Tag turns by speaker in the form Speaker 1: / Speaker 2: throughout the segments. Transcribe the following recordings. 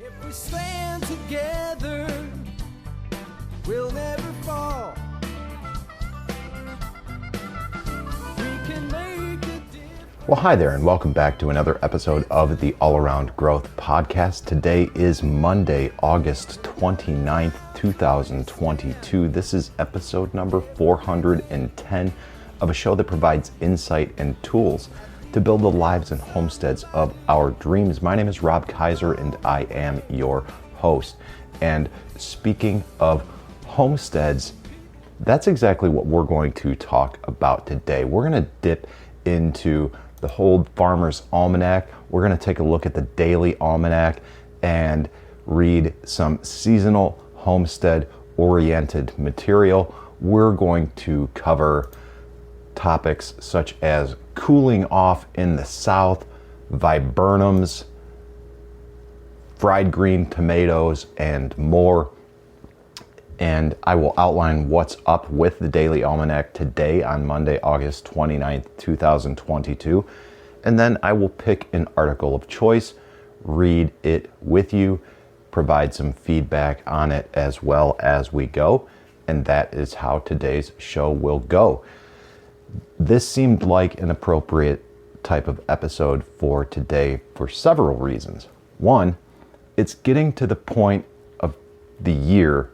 Speaker 1: If we stand together, we'll never fall. We can make a difference.
Speaker 2: Well, hi there, and welcome back to another episode of the All Around Growth Podcast. Today is Monday, August 29th, 2022. This is episode number 410 of a show that provides insight and tools to build the lives and homesteads of our dreams. My name is Rob Kaiser, and I am your host. And speaking of homesteads, that's exactly what we're going to talk about today. We're going to dip into the whole Farmer's Almanac. We're going to take a look at the Daily Almanac and read some seasonal homestead-oriented material. We're going to cover topics such as cooling off in the South, viburnums, fried green tomatoes, and more. And I will outline what's up with the Daily Almanac today on Monday, August 29th, 2022. And then I will pick an article of choice, read it with you, provide some feedback on it as well as we go. And that is how today's show will go. This seemed like an appropriate type of episode for today for several reasons. One, it's getting to the point of the year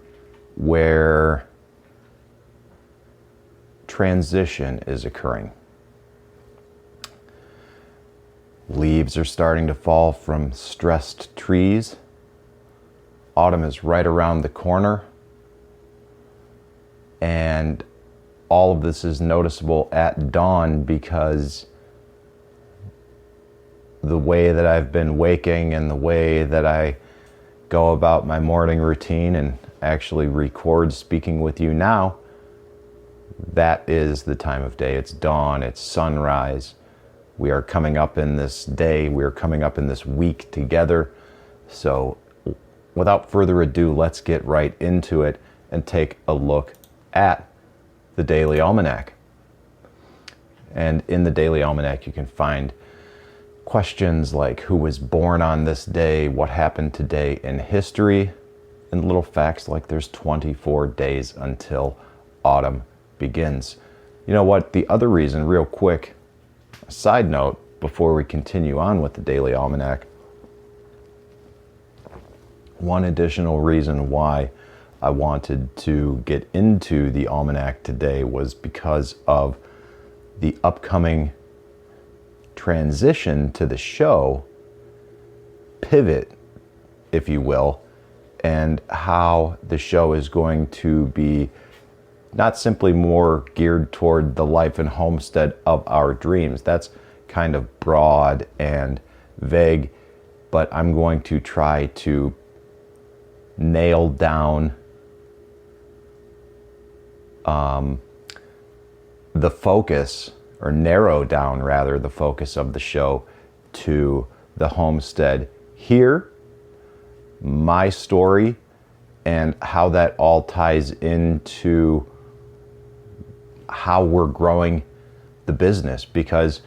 Speaker 2: where transition is occurring. Leaves are starting to fall from stressed trees. Autumn is right around the corner. And all of this is noticeable at dawn because the way that I've been waking and the way that I go about my morning routine and actually record speaking with you now, that is the time of day. It's dawn, it's sunrise. We are coming up in this day, we are coming up in this week together. So without further ado, let's get right into it and take a look at the Daily Almanac. And in the Daily Almanac, you can find questions like who was born on this day, what happened today in history, and little facts like there's 24 days until autumn begins. You know what? The other reason, real quick, a side note before we continue on with the Daily Almanac, one additional reason why I wanted to get into the Almanac today was because of the upcoming transition to the show, pivot, if you will, and how the show is going to be not simply more geared toward the life and homestead of our dreams. That's kind of broad and vague, but I'm going to try to nail down the focus, or narrow down rather, the focus of the show to the homestead here, my story, and how that all ties into how we're growing the business, because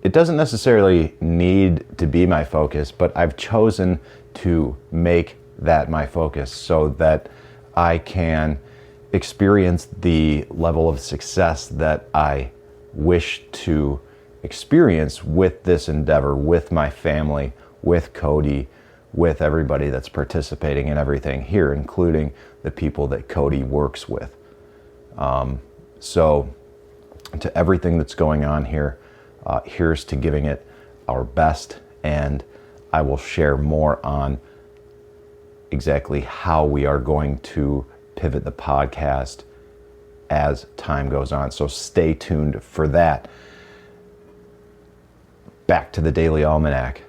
Speaker 2: it doesn't necessarily need to be my focus, but I've chosen to make that my focus so that I can experience the level of success that I wish to experience with this endeavor, with my family, with Cody, with everybody that's participating in everything here, including the people that Cody works with. So to everything that's going on here, here's to giving it our best, and I will share more on exactly how we are going to pivot the podcast as time goes on. So stay tuned for that. Back to the Daily Almanac.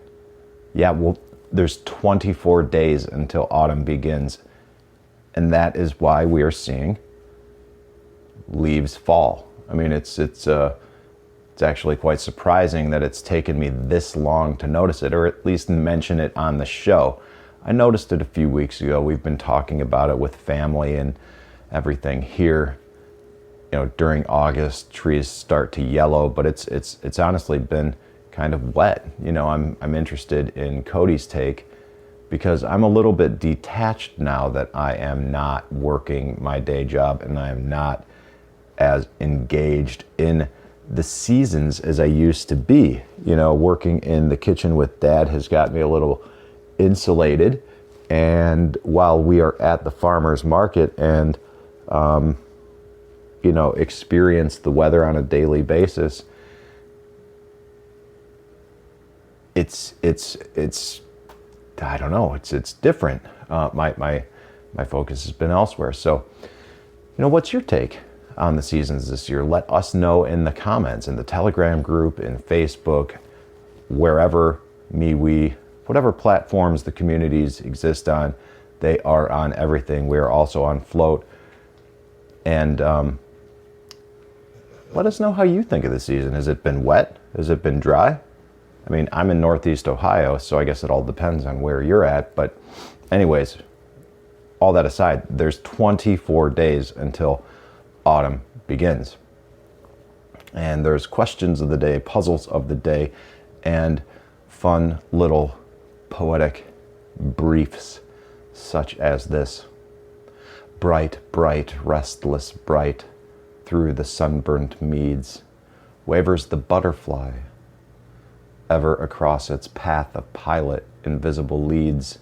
Speaker 2: Yeah, well, there's 24 days until autumn begins, and that is why we are seeing leaves fall. I mean, it's actually quite surprising that it's taken me this long to notice it, or at least mention it on the show. I noticed it a few weeks ago. We've been talking about it with family and everything here during August, trees start to yellow, but it's honestly been kind of wet. I'm interested in Cody's take, because I'm a little bit detached now that I am not working my day job and I am not as engaged in the seasons as I used to be. Working in the kitchen with Dad has got me a little insulated. And while we are at the farmer's market and, experience the weather on a daily basis, it's I don't know, it's different. My focus has been elsewhere. So, what's your take on the seasons this year? Let us know in the comments, in the Telegram group, in Facebook, wherever whatever platforms the communities exist on. They are on everything. We are also on Float. And let us know how you think of the season. Has it been wet? Has it been dry? I mean, I'm in Northeast Ohio, so I guess it all depends on where you're at. But anyways, all that aside, there's 24 days until autumn begins. And there's questions of the day, puzzles of the day, and fun little poetic briefs such as this. Bright, bright, restless, bright, through the sunburnt meads wavers the butterfly. Ever across its path of pilot invisible leads,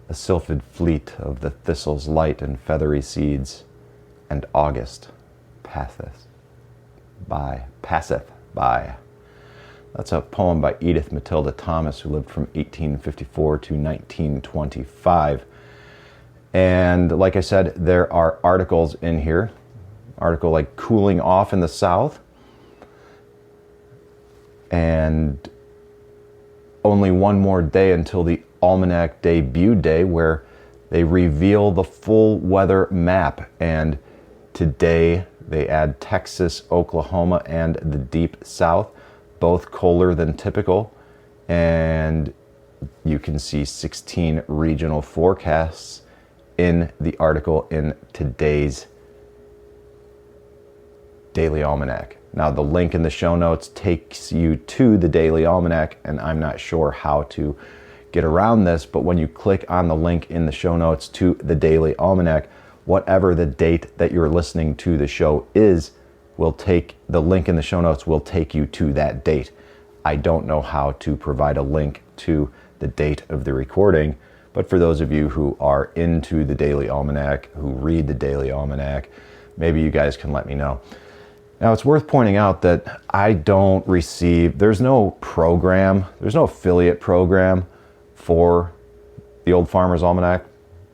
Speaker 2: a sylphid fleet of the thistle's light and feathery seeds, and August passeth by. That's a poem by Edith Matilda Thomas, who lived from 1854 to 1925. And like I said, there are articles in here. Article like Cooling Off in the South. And only one more day until the Almanac debut day, where they reveal the full weather map. And today they add Texas, Oklahoma, and the Deep South, both colder than typical. And you can see 16 regional forecasts in the article in today's Daily Almanac. Now, the link in the show notes takes you to the Daily Almanac, and I'm not sure how to get around this, but when you click on the link in the show notes to the Daily Almanac, whatever the date that you're listening to the show is, the link in the show notes will take you to that date. I don't know how to provide a link to the date of the recording, but for those of you who are into the Daily Almanac, who read the Daily Almanac, maybe you guys can let me know. Now, it's worth pointing out that there's no program, there's no affiliate program for the Old Farmer's Almanac.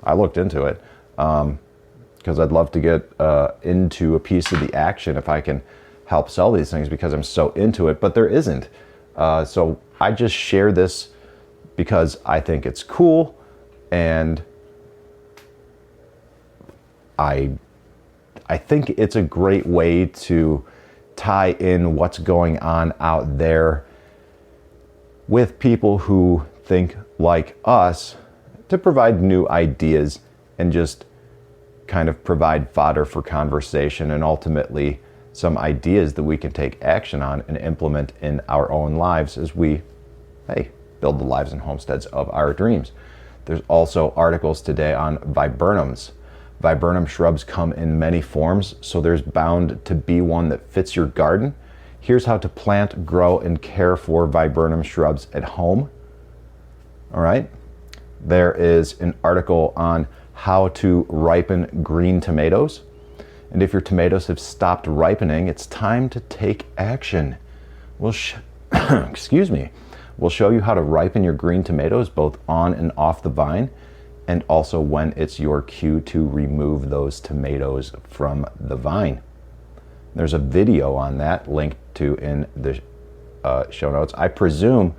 Speaker 2: I looked into it because I'd love to get into a piece of the action if I can help sell these things, because I'm so into it, but there isn't. So I just share this because I think it's cool, and I think it's a great way to tie in what's going on out there with people who think like us, to provide new ideas and just kind of provide fodder for conversation, and ultimately some ideas that we can take action on and implement in our own lives as we, build the lives and homesteads of our dreams. There's also articles today on viburnums. Viburnum shrubs come in many forms, so there's bound to be one that fits your garden. Here's how to plant, grow, and care for viburnum shrubs at home. All right. There is an article on how to ripen green tomatoes. And if your tomatoes have stopped ripening, it's time to take action. We'll show you how to ripen your green tomatoes both on and off the vine, and also when it's your cue to remove those tomatoes from the vine. There's a video on that linked to in the show notes. I presume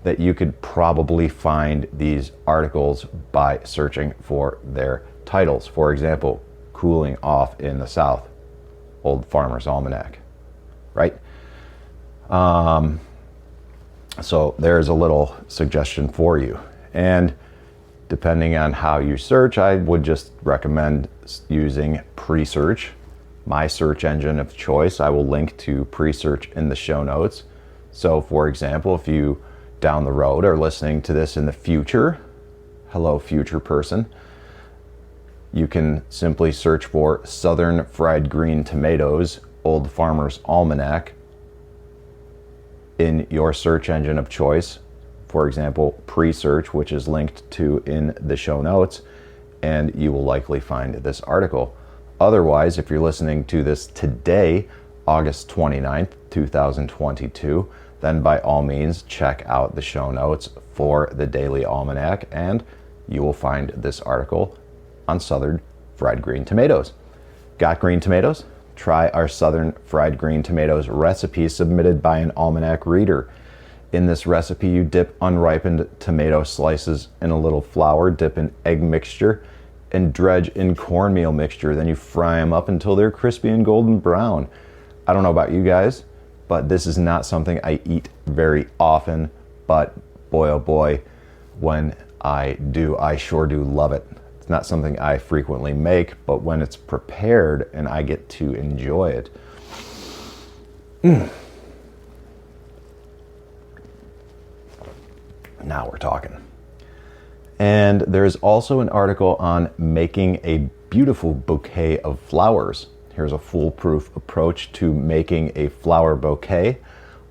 Speaker 2: that you could probably find these articles by searching for their titles. For example, Cooling Off in the South, Old Farmer's Almanac, right? So there's a little suggestion for you. And depending on how you search, I would just recommend using pre-search. my search engine of choice. I will link to pre-search in the show notes. So for example, if you down the road are listening to this in the future, hello future person, you can simply search for Southern Fried Green Tomatoes, Old Farmer's Almanac in your search engine of choice. For example, pre-search, which is linked to in the show notes, and you will likely find this article. Otherwise, if you're listening to this today, August 29th, 2022, then by all means check out the show notes for the Daily Almanac, and you will find this article on Southern Fried Green Tomatoes. Got green tomatoes? Try our Southern Fried Green Tomatoes recipe submitted by an Almanac reader. In this recipe, you dip unripened tomato slices in a little flour, dip in egg mixture, and dredge in cornmeal mixture. Then you fry them up until they're crispy and golden brown. I don't know about you guys, but this is not something I eat very often, but boy oh boy, when I do, I sure do love it. It's not something I frequently make, but when it's prepared and I get to enjoy it. Now we're talking. And there's also an article on making a beautiful bouquet of flowers. Here's a foolproof approach to making a flower bouquet.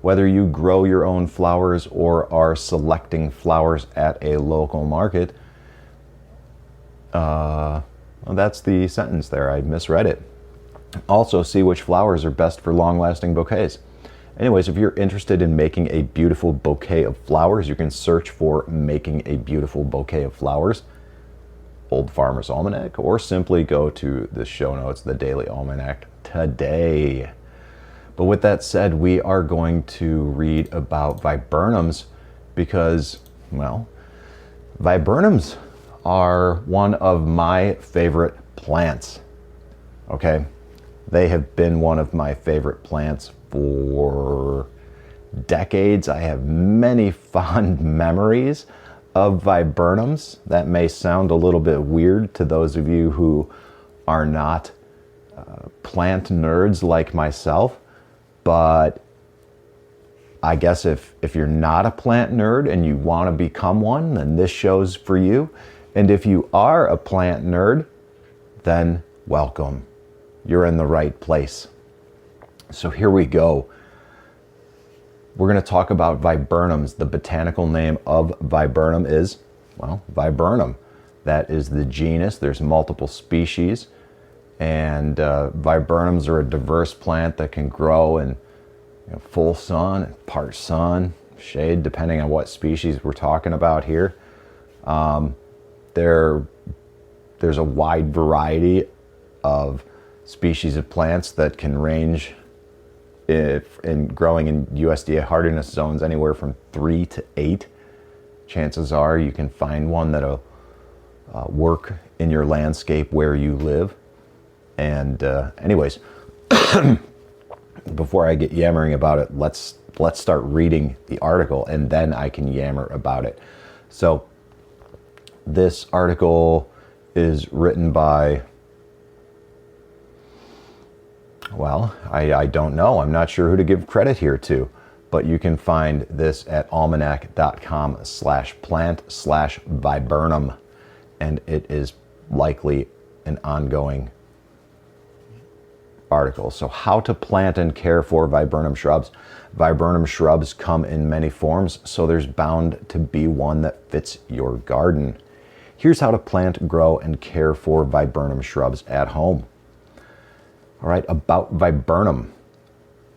Speaker 2: Whether you grow your own flowers or are selecting flowers at a local market, well, that's the sentence there. I misread it. Also, see which flowers are best for long-lasting bouquets. Anyways, if you're interested in making a beautiful bouquet of flowers, you can search for Making a Beautiful Bouquet of Flowers, Old Farmer's Almanac, or simply go to the show notes, the Daily Almanac today. But with that said, we are going to read about viburnums because, well, viburnums are one of my favorite plants. Okay, they have been one of my favorite plants for decades. I have many fond memories of viburnums. That may sound a little bit weird to those of you who are not plant nerds like myself, but I guess if you're not a plant nerd and you want to become one, then this show's for you. And if you are a plant nerd, then welcome. You're in the right place. So here we go. We're going to talk about viburnums. The botanical name of viburnum is, well, viburnum. That is the genus. There's multiple species. And viburnums are a diverse plant that can grow in full sun, part sun, shade, depending on what species we're talking about here. There's a wide variety of species of plants that can range in growing in USDA hardiness zones anywhere from 3 to 8. Chances are you can find one that'll work in your landscape where you live. And anyways, before I get yammering about it, let's start reading the article, and then I can yammer about it. So this article is written by, well, I don't know. I'm not sure who to give credit here to, but you can find this at almanac.com/plant/viburnum, and it is likely an ongoing article. So how to plant and care for viburnum shrubs. Viburnum shrubs come in many forms, so there's bound to be one that fits your garden. Here's how to plant, grow, and care for viburnum shrubs at home. All right, about viburnum.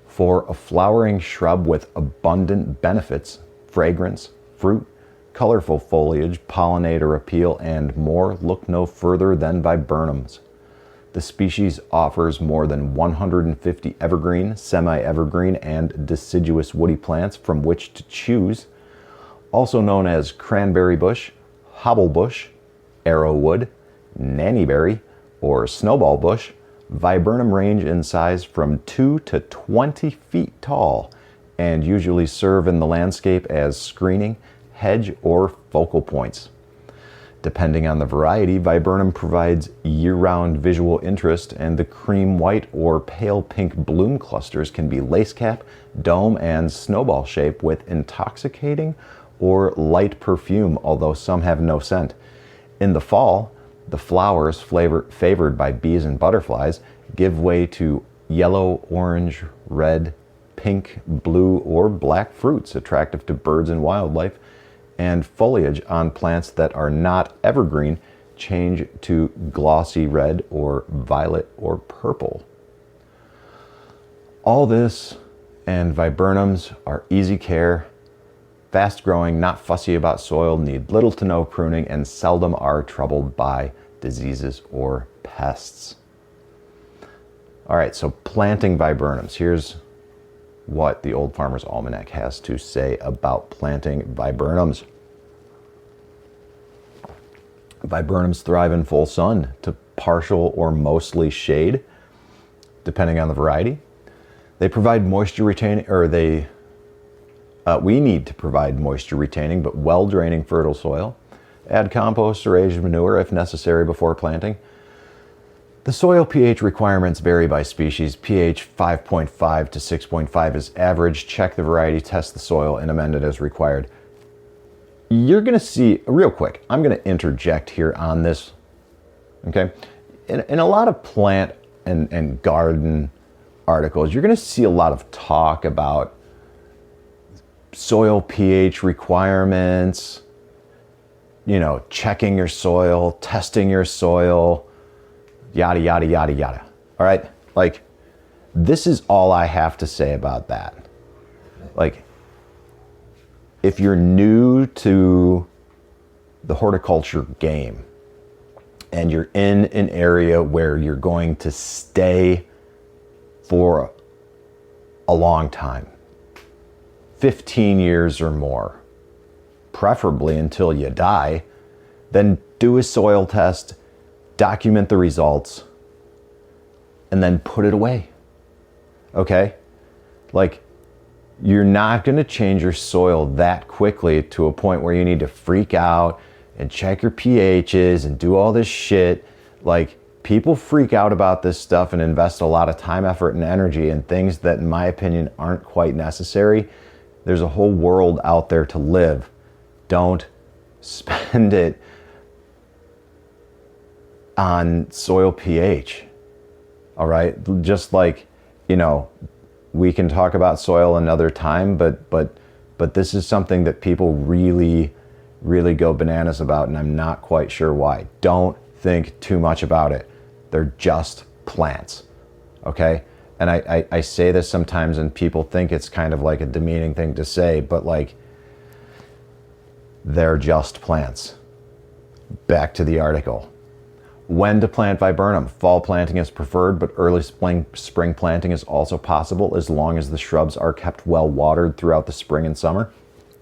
Speaker 2: For a flowering shrub with abundant benefits, fragrance, fruit, colorful foliage, pollinator appeal, and more, look no further than viburnums. The species offers more than 150 evergreen, semi-evergreen, and deciduous woody plants from which to choose. Also known as cranberry bush, hobblebush, arrowwood, nannyberry, or snowball bush, viburnum range in size from 2 to 20 feet tall and usually serve in the landscape as screening, hedge, or focal points. Depending on the variety, viburnum provides year-round visual interest, and the cream white or pale pink bloom clusters can be lace cap, dome, and snowball shape with intoxicating or light perfume, although some have no scent. In the fall, the flowers, favored by bees and butterflies, give way to yellow, orange, red, pink, blue, or black fruits attractive to birds and wildlife, and foliage on plants that are not evergreen change to glossy red or violet or purple. All this and viburnums are easy care, fast growing, not fussy about soil, need little to no pruning, and seldom are troubled by diseases or pests. All right, so planting viburnums. Here's what the Old Farmer's Almanac has to say about planting viburnums. Viburnums thrive in full sun to partial or mostly shade, depending on the variety. They provide moisture retaining, we need to provide moisture retaining but well draining fertile soil. Add compost or aged manure if necessary before planting. The soil pH requirements vary by species. pH 5.5 to 6.5 is average. Check the variety, test the soil, and amend it as required. You're going to see, real quick, I'm going to interject here on this, okay? In a lot of plant and garden articles, you're going to see a lot of talk about soil pH requirements, you know, checking your soil, testing your soil, yada, yada, yada, yada. All right? Like, this is all I have to say about that. Like, if you're new to the horticulture game and you're in an area where you're going to stay for a long time, 15 years or more, preferably until you die, then do a soil test, document the results, and then put it away. Okay? Like, you're not going to change your soil that quickly to a point where you need to freak out and check your pHs and do all this shit. Like, people freak out about this stuff and invest a lot of time, effort, and energy in things that, in my opinion, aren't quite necessary. There's a whole world out there to live. Don't spend it on soil pH. All right? Just like, you know, we can talk about soil another time, but this is something that people really, really go bananas about, and I'm not quite sure why. Don't think too much about it. They're just plants, okay? And I say this sometimes, and people think it's kind of like a demeaning thing to say, but like, they're just plants. Back to the article. When to plant viburnum. Fall planting is preferred, but early spring planting is also possible as long as the shrubs are kept well watered throughout the spring and summer.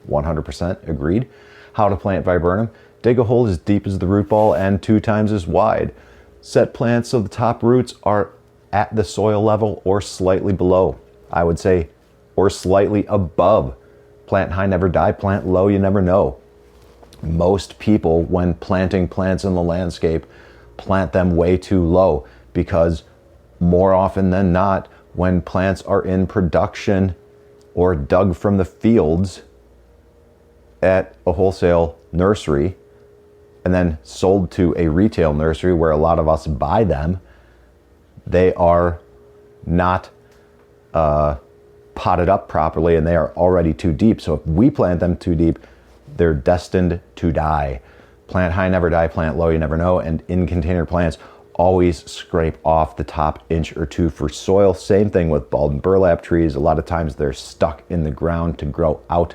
Speaker 2: 100% agreed. How to plant viburnum. Dig a hole as deep as the root ball and 2 times as wide. Set plants so the top roots are at the soil level or slightly below. I would say, or slightly above. Plant high, never die. Plant low, you never know. Most people, when planting plants in the landscape, plant them way too low, because more often than not, when plants are in production or dug from the fields at a wholesale nursery and then sold to a retail nursery where a lot of us buy them, they are not potted up properly, and they are already too deep. So if we plant them too deep, they're destined to die. Plant high, never die. Plant low, you never know. And in container plants, always scrape off the top inch or 2 for soil. Same thing with bulb and burlap trees. A lot of times they're stuck in the ground to grow out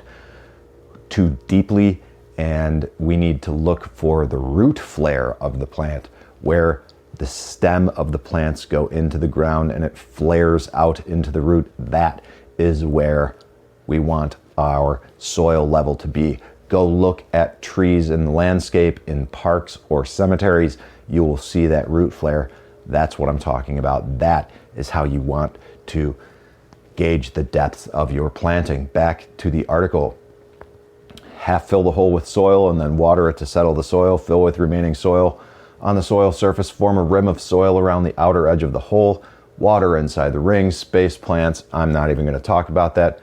Speaker 2: too deeply, and we need to look for the root flare of the plant, where the stem of the plants go into the ground and it flares out into the root. That is where we want our soil level to be. Go look at trees in the landscape, in parks or cemeteries. You will see that root flare. That's what I'm talking about. That is how you want to gauge the depth of your planting. Back to the article. half fill the hole with soil and then water it to settle the soil. Fill with remaining soil. On the soil surface, form a rim of soil around the outer edge of the hole. Water inside the ring. Space plants, I'm not even going to talk about that.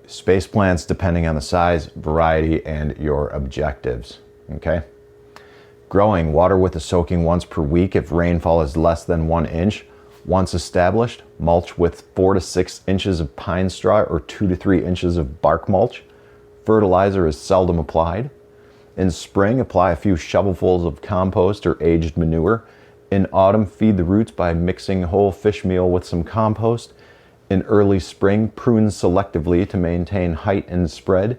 Speaker 2: Space plants depending on the size, variety, and your objectives. Okay? Growing, water with the soaking once per week if rainfall is less than 1 inch. Once established, mulch with 4 to 6 inches of pine straw or 2 to 3 inches of bark mulch. Fertilizer is seldom applied. In spring, apply a few shovelfuls of compost or aged manure. In autumn, feed the roots by mixing whole fish meal with some compost. In early spring, prune selectively to maintain height and spread.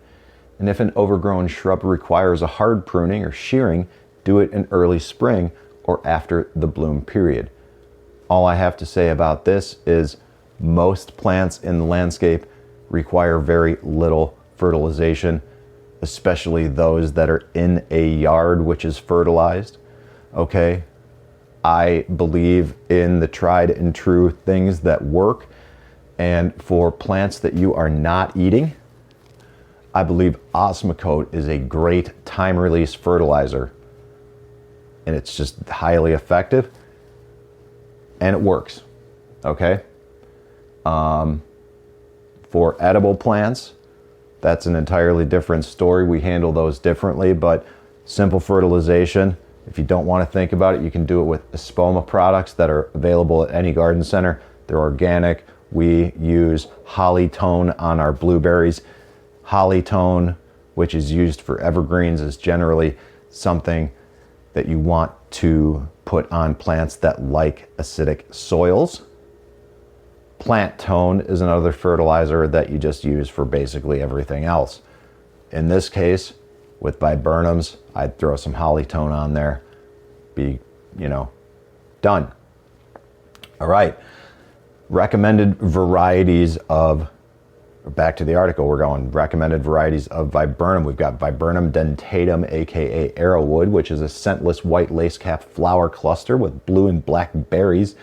Speaker 2: And if an overgrown shrub requires a hard pruning or shearing, do it in early spring or after the bloom period. All I have to say about this is most plants in the landscape require very little fertilization, especially those that are in a yard which is fertilized. Okay, I believe in the tried and true things that work, and for plants that you are not eating, I believe Osmocote is a great time release fertilizer, and it's just highly effective and it works. Okay, for edible plants, that's an entirely different story. We handle those differently, but simple fertilization, if you don't want to think about it, you can do it with Espoma products that are available at any garden center. They're organic. We use Hollytone on our blueberries. Hollytone, which is used for evergreens, is generally something that you want to put on plants that like acidic soils. Plant tone is another fertilizer that you just use for basically everything else. In this case, with viburnums, I'd throw some Hollytone on there. Be, done. All right. Recommended varieties of, back to the article we're going, recommended varieties of viburnum. We've got Viburnum dentatum, aka arrowwood, which is a scentless white lace cap flower cluster with blue and black berries,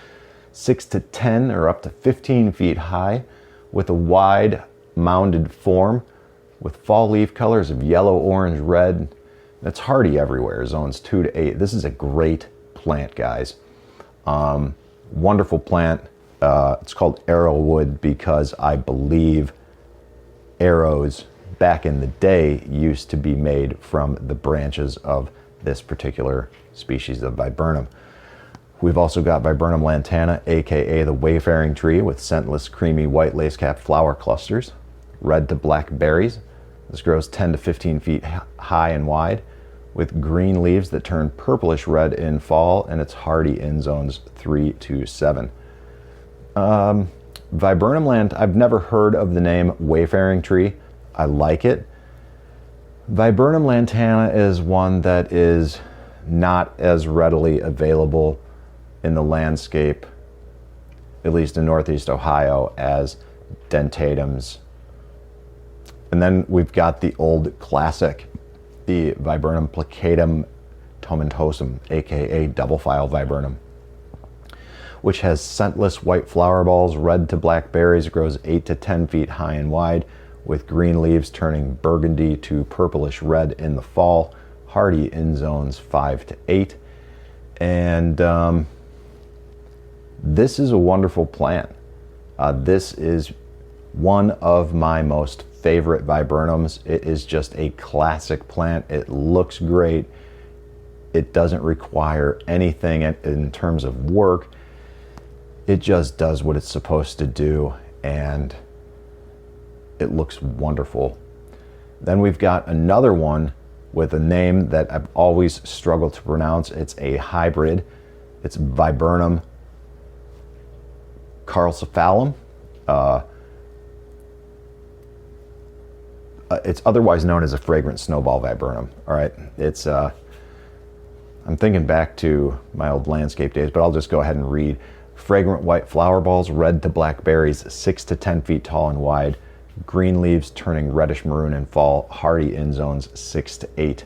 Speaker 2: 6 to 10 or up to 15 feet high, with a wide mounded form, with fall leaf colors of yellow, orange, red. It's hardy everywhere, zones 2 to 8. This is a great plant, guys. Wonderful plant. It's called arrowwood because I believe arrows back in the day used to be made from the branches of this particular species of viburnum. We've also got Viburnum lantana, aka the wayfaring tree, with scentless creamy white lace cap flower clusters, red to black berries. This grows 10 to 15 feet high and wide, with green leaves that turn purplish red in fall, and it's hardy in zones 3 to 7. Viburnum I've never heard of the name wayfaring tree. I like it. Viburnum lantana is one that is not as readily available in the landscape, at least in Northeast Ohio, as dentatums. And then we've got the old classic, the Viburnum plicatum tomentosum, aka double file viburnum, which has scentless white flower balls, red to black berries, grows 8 to 10 feet high and wide, with green leaves turning burgundy to purplish red in the fall, hardy in zones 5 to 8. And this is a wonderful plant. This is one of my most favorite viburnums. It is just a classic plant. It looks great. It doesn't require anything in terms of work. It just does what it's supposed to do, and it looks wonderful. Then we've got another one with a name that I've always struggled to pronounce. It's a hybrid. It's Viburnum carlcephalum. It's otherwise known as a fragrant snowball viburnum. All right, it's I'm thinking back to my old landscape days, but I'll just go ahead and read. Fragrant white flower balls, red to black berries, 6 to 10 feet tall and wide, green leaves turning reddish maroon in fall, hardy in zones 6 to 8.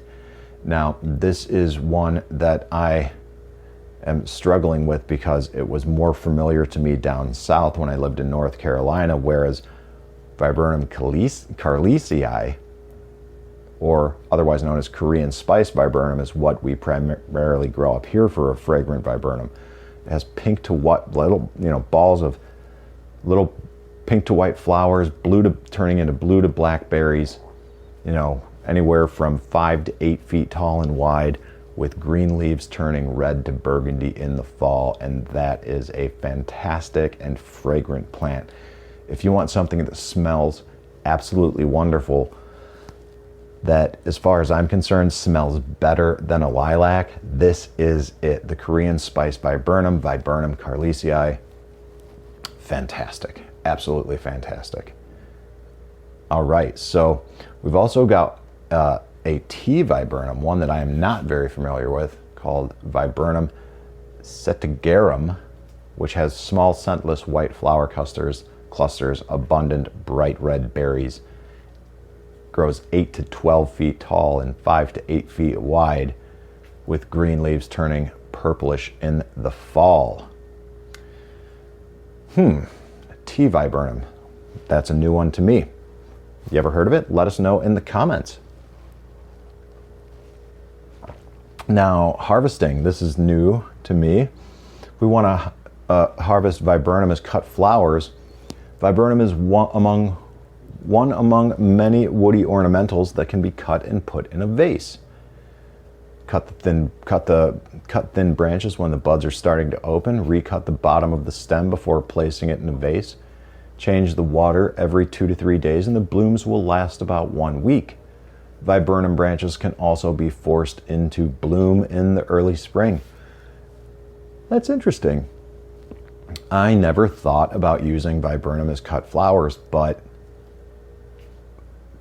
Speaker 2: Now, this is one that I am struggling with because it was more familiar to me down south when I lived in North Carolina, whereas Viburnum carlesii or otherwise known as Korean spice viburnum, is what we primarily grow up here for a fragrant viburnum. It has pink to white, little, balls of little pink to white flowers, turning into blue to black berries, anywhere from 5 to 8 feet tall and wide, with green leaves turning red to burgundy in the fall. And that is a fantastic and fragrant plant. If you want something that smells absolutely wonderful, that, as far as I'm concerned, smells better than a lilac, this is it. The Korean spice viburnum, Viburnum carlesii. Fantastic. Absolutely fantastic. All right, so we've also got a tea viburnum, one that I am not very familiar with, called Viburnum setigerum, which has small scentless white flower clusters, abundant bright red berries, grows 8 to 12 feet tall and 5 to 8 feet wide, with green leaves turning purplish in the fall. Tea viburnum. That's a new one to me. You ever heard of it? Let us know in the comments. Now, harvesting. This is new to me. We want to harvest viburnum as cut flowers. Viburnum is one among many woody ornamentals that can be cut and put in a vase. Cut thin branches when the buds are starting to open. Recut the bottom of the stem before placing it in a vase. Change the water every 2 to 3 days, and the blooms will last about 1 week. Viburnum branches can also be forced into bloom in the early spring. That's interesting. I never thought about using viburnum as cut flowers, but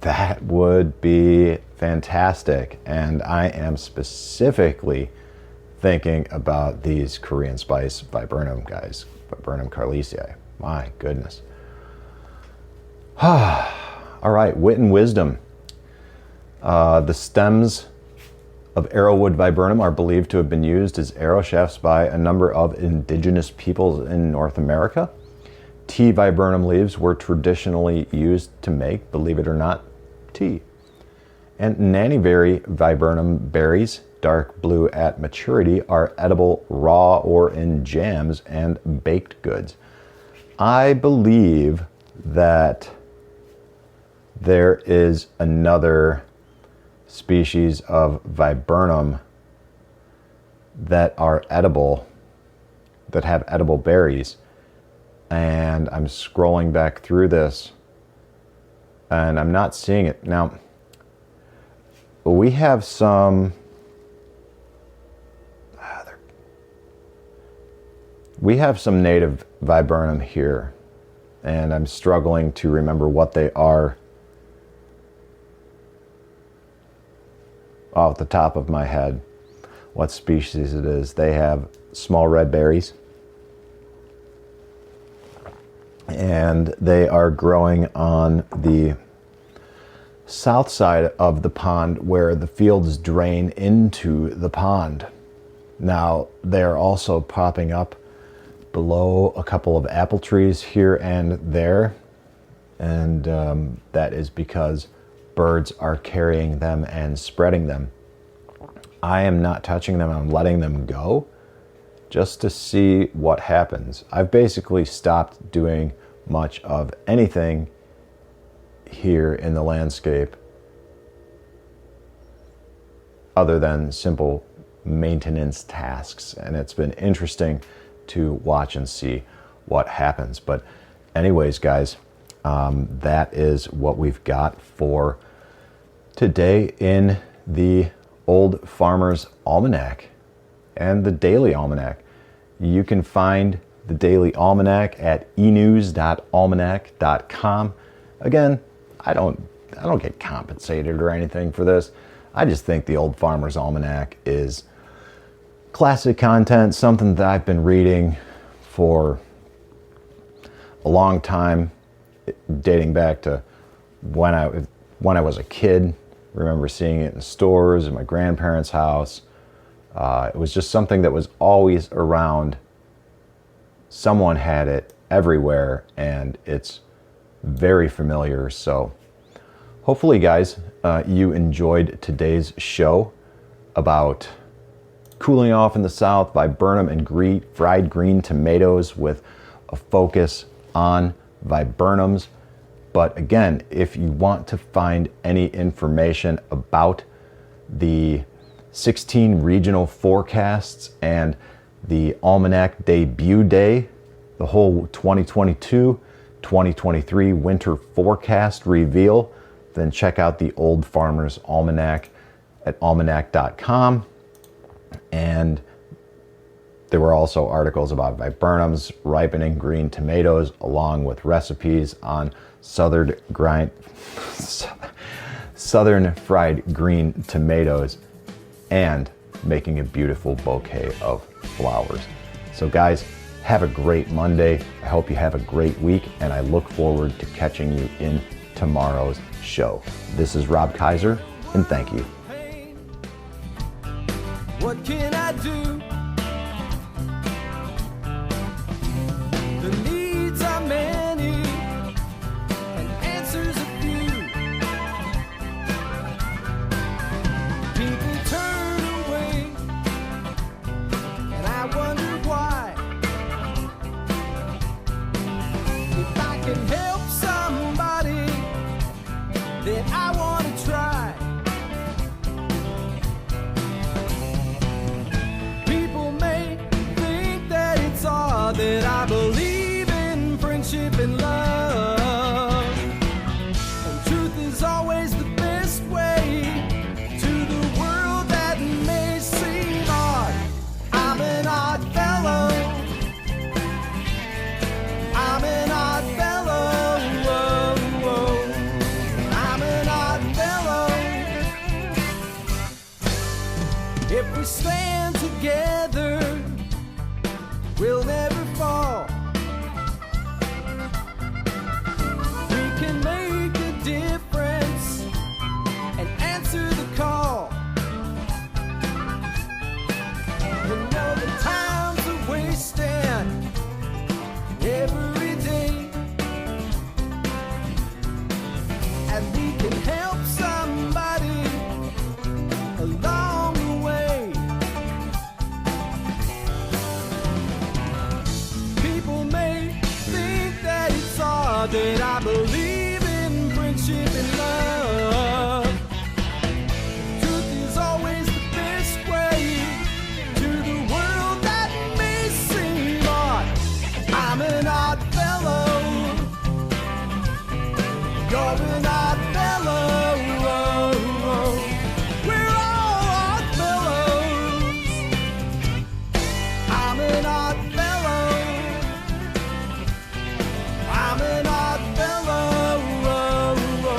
Speaker 2: that would be fantastic. And I am specifically thinking about these Korean spice viburnum guys, Viburnum carlesii. My goodness. All right, wit and wisdom. The stems of arrowwood viburnum are believed to have been used as arrow shafts by a number of indigenous peoples in North America. Tea viburnum leaves were traditionally used to make, believe it or not, tea. And nannyberry viburnum berries, dark blue at maturity, are edible raw or in jams and baked goods. I believe that there is another species of viburnum that are edible, that have edible berries. And I'm scrolling back through this and I'm not seeing it. Now, we have some, native viburnum here, and I'm struggling to remember what they are off the top of my head, what species it is. They have small red berries, and they are growing on the south side of the pond where the fields drain into the pond. Now, they're also popping up below a couple of apple trees here and there, and that is because birds are carrying them and spreading them. I am not touching them. I'm letting them go just to see what happens. I've basically stopped doing much of anything here in the landscape other than simple maintenance tasks, and it's been interesting to watch and see what happens. But anyways, guys, that is what we've got for today in the Old Farmer's Almanac and the Daily Almanac. You can find the Daily Almanac at enews.almanac.com. Again, I don't get compensated or anything for this. I just think the Old Farmer's Almanac is classic content, something that I've been reading for a long time, dating back to when I was a kid. I remember seeing it in stores, in my grandparents' house. It was just something that was always around. Someone had it everywhere, and it's very familiar. So hopefully, guys, you enjoyed today's show about cooling off in the south, viburnum and fried green tomatoes with a focus on viburnums. But again, if you want to find any information about the 16 regional forecasts and the Almanac debut day, the whole 2022-2023 winter forecast reveal, then check out the Old Farmer's Almanac at almanac.com. And there were also articles about viburnums, ripening green tomatoes, along with recipes on southern fried green tomatoes and making a beautiful bouquet of flowers. So guys, have a great Monday. I hope you have a great week, and I look forward to catching you in tomorrow's show. This is Rob Kaiser, and thank you.
Speaker 1: What can I do? The needs are many and answers a few. People turn away and I wonder why. If I can help somebody, then I want to try. That I believe in friendship and love, and truth is always the best way to the world that may seem odd. I'm an odd fellow. I'm an odd fellow. Whoa, whoa. I'm an odd fellow. If we stand together, we'll never fall. We can make a difference and answer the call. You know the times are wasting every day, and we can help somebody along the way. That I believe in friendship and love. Truth is always the best way to the world that may seem odd. I'm an odd fellow. You're an odd